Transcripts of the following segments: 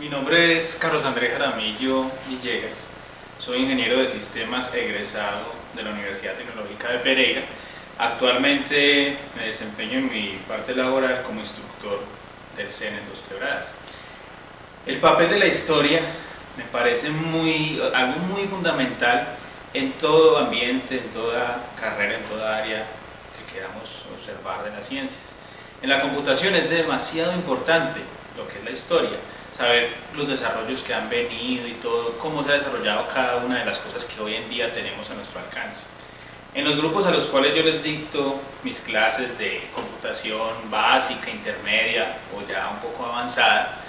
Mi nombre es Carlos Andrés Jaramillo Villegas, soy ingeniero de sistemas egresado de la Universidad Tecnológica de Pereira. Actualmente me desempeño en mi parte laboral como instructor del CEN en Dos Quebradas. El papel de la historia me parece algo muy fundamental en todo ambiente, en toda carrera, en toda área que queramos observar de las ciencias. En la computación es demasiado importante lo que es la historia, saber los desarrollos que han venido y todo, cómo se ha desarrollado cada una de las cosas que hoy en día tenemos a nuestro alcance. En los grupos a los cuales yo les dicto mis clases de computación básica, intermedia o ya un poco avanzada,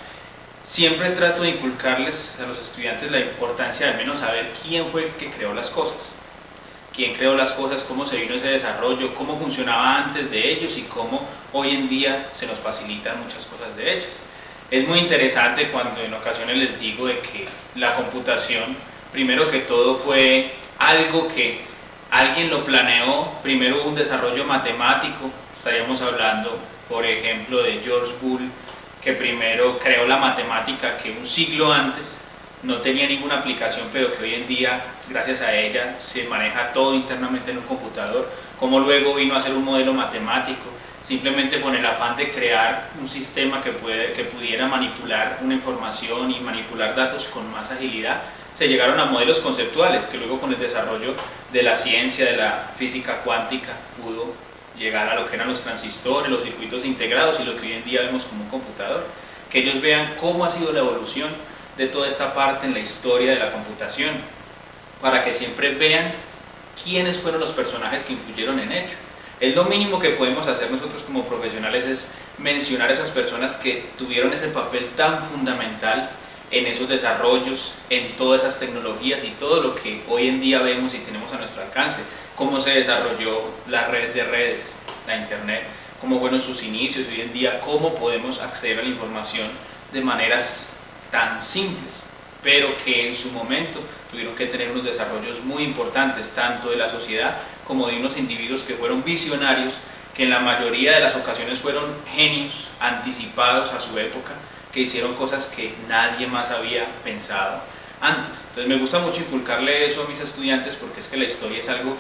siempre trato de inculcarles a los estudiantes la importancia de al menos saber quién fue el que creó las cosas. Quién creó las cosas, cómo se vino ese desarrollo, cómo funcionaba antes de ellos y cómo hoy en día se nos facilitan muchas cosas de ellas. Es muy interesante cuando en ocasiones les digo de que la computación, primero que todo, fue algo que alguien lo planeó. Primero hubo un desarrollo matemático, estaríamos hablando por ejemplo de George Boole, que primero creó la matemática que un siglo antes no tenía ninguna aplicación, pero que hoy en día, gracias a ella, se maneja todo internamente en un computador. Como luego vino a ser un modelo matemático, simplemente con el afán de crear un sistema que pudiera manipular una información y manipular datos con más agilidad, se llegaron a modelos conceptuales que luego con el desarrollo de la ciencia, de la física cuántica, pudo llegar a lo que eran los transistores, los circuitos integrados y lo que hoy en día vemos como un computador. Que ellos vean cómo ha sido la evolución de toda esta parte en la historia de la computación, para que siempre vean quiénes fueron los personajes que influyeron en ello. Es lo mínimo que podemos hacer nosotros como profesionales, es mencionar a esas personas que tuvieron ese papel tan fundamental en esos desarrollos, en todas esas tecnologías y todo lo que hoy en día vemos y tenemos a nuestro alcance. Cómo se desarrolló la red de redes, la internet, cómo fueron sus inicios, hoy en día cómo podemos acceder a la información de maneras tan simples, pero que en su momento tuvieron que tener unos desarrollos muy importantes, tanto de la sociedad como de unos individuos que fueron visionarios, que en la mayoría de las ocasiones fueron genios anticipados a su época, que hicieron cosas que nadie más había pensado antes. Entonces me gusta mucho inculcarle eso a mis estudiantes, porque es que la historia es algo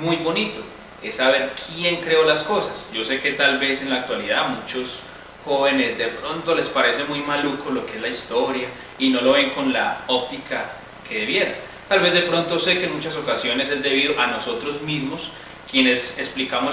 muy bonito, es saber quién creó las cosas. Yo sé que tal vez en la actualidad muchos jóvenes de pronto les parece muy maluco lo que es la historia y no lo ven con la óptica que debiera. Tal vez de pronto sé que en muchas ocasiones es debido a nosotros mismos, quienes explicamos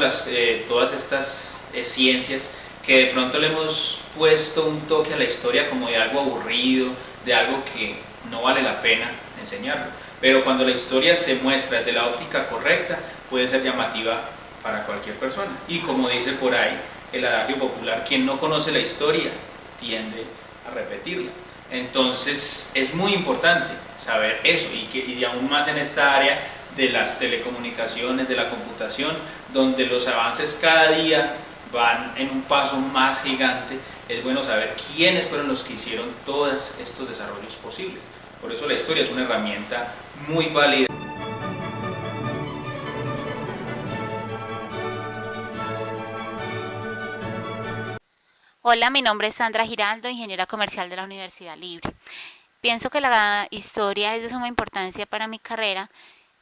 todas estas ciencias, que de pronto le hemos puesto un toque a la historia como de algo aburrido, de algo que no vale la pena enseñarlo. Pero cuando la historia se muestra desde la óptica correcta, puede ser llamativa para cualquier persona. Y como dice por ahí el adagio popular, quien no conoce la historia tiende a repetirla. Entonces es muy importante saber eso, y aún más en esta área de las telecomunicaciones, de la computación, donde los avances cada día van en un paso más gigante. Es bueno saber quiénes fueron los que hicieron todos estos desarrollos posibles. Por eso la historia es una herramienta muy válida. Hola, mi nombre es Sandra Giraldo, ingeniera comercial de la Universidad Libre. Pienso que la historia es de suma importancia para mi carrera,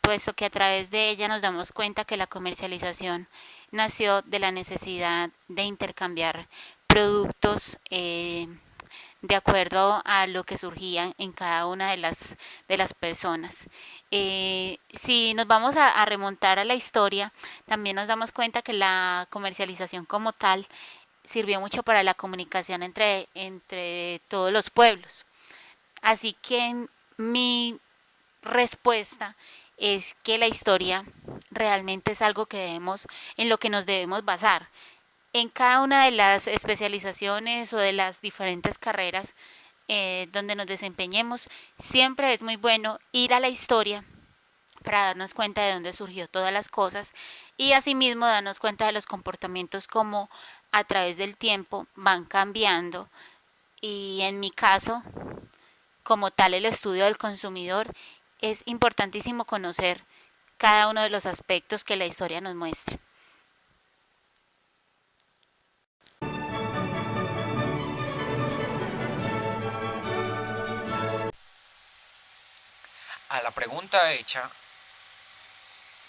puesto que a través de ella nos damos cuenta que la comercialización nació de la necesidad de intercambiar productos de acuerdo a lo que surgía en cada una de las personas. Si nos vamos a remontar a la historia, también nos damos cuenta que la comercialización como tal sirvió mucho para la comunicación entre todos los pueblos. Así que mi respuesta es que la historia realmente es algo que en lo que nos debemos basar. En cada una de las especializaciones o de las diferentes carreras donde nos desempeñemos, siempre es muy bueno ir a la historia para darnos cuenta de dónde surgió todas las cosas y asimismo darnos cuenta de los comportamientos como a través del tiempo van cambiando, y en mi caso, como tal el estudio del consumidor, es importantísimo conocer cada uno de los aspectos que la historia nos muestra. A la pregunta hecha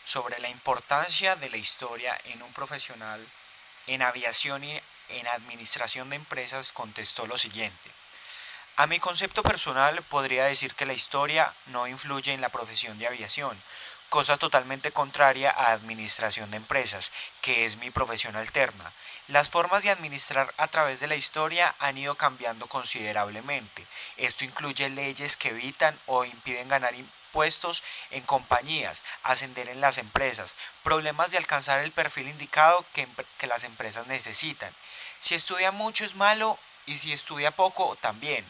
sobre la importancia de la historia en un profesional en aviación y en administración de empresas, contestó lo siguiente: a mi concepto personal podría decir que la historia no influye en la profesión de aviación, cosa totalmente contraria a administración de empresas, que es mi profesión alterna. Las formas de administrar a través de la historia han ido cambiando considerablemente. Esto incluye leyes que evitan o impiden ganar impuestos en compañías, ascender en las empresas, problemas de alcanzar el perfil indicado que las empresas necesitan. Si estudia mucho es malo y si estudia poco también.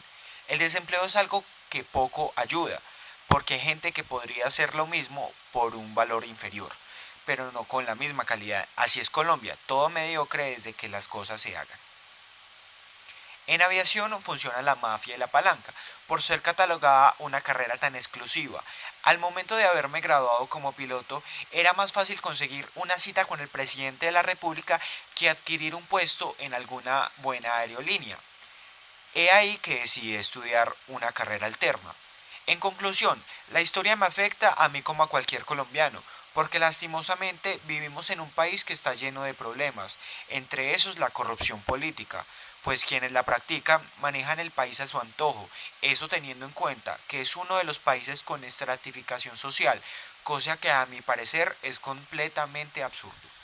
El desempleo es algo que poco ayuda, porque hay gente que podría hacer lo mismo por un valor inferior, pero no con la misma calidad. Así es Colombia, todo mediocre desde que las cosas se hagan. En aviación funciona la mafia y la palanca, por ser catalogada una carrera tan exclusiva. Al momento de haberme graduado como piloto, era más fácil conseguir una cita con el presidente de la República que adquirir un puesto en alguna buena aerolínea. He ahí que decidí estudiar una carrera alterna. En conclusión, la historia me afecta a mí como a cualquier colombiano, porque lastimosamente vivimos en un país que está lleno de problemas, entre esos la corrupción política, pues quienes la practican manejan el país a su antojo, eso teniendo en cuenta que es uno de los países con estratificación social, cosa que a mi parecer es completamente absurdo.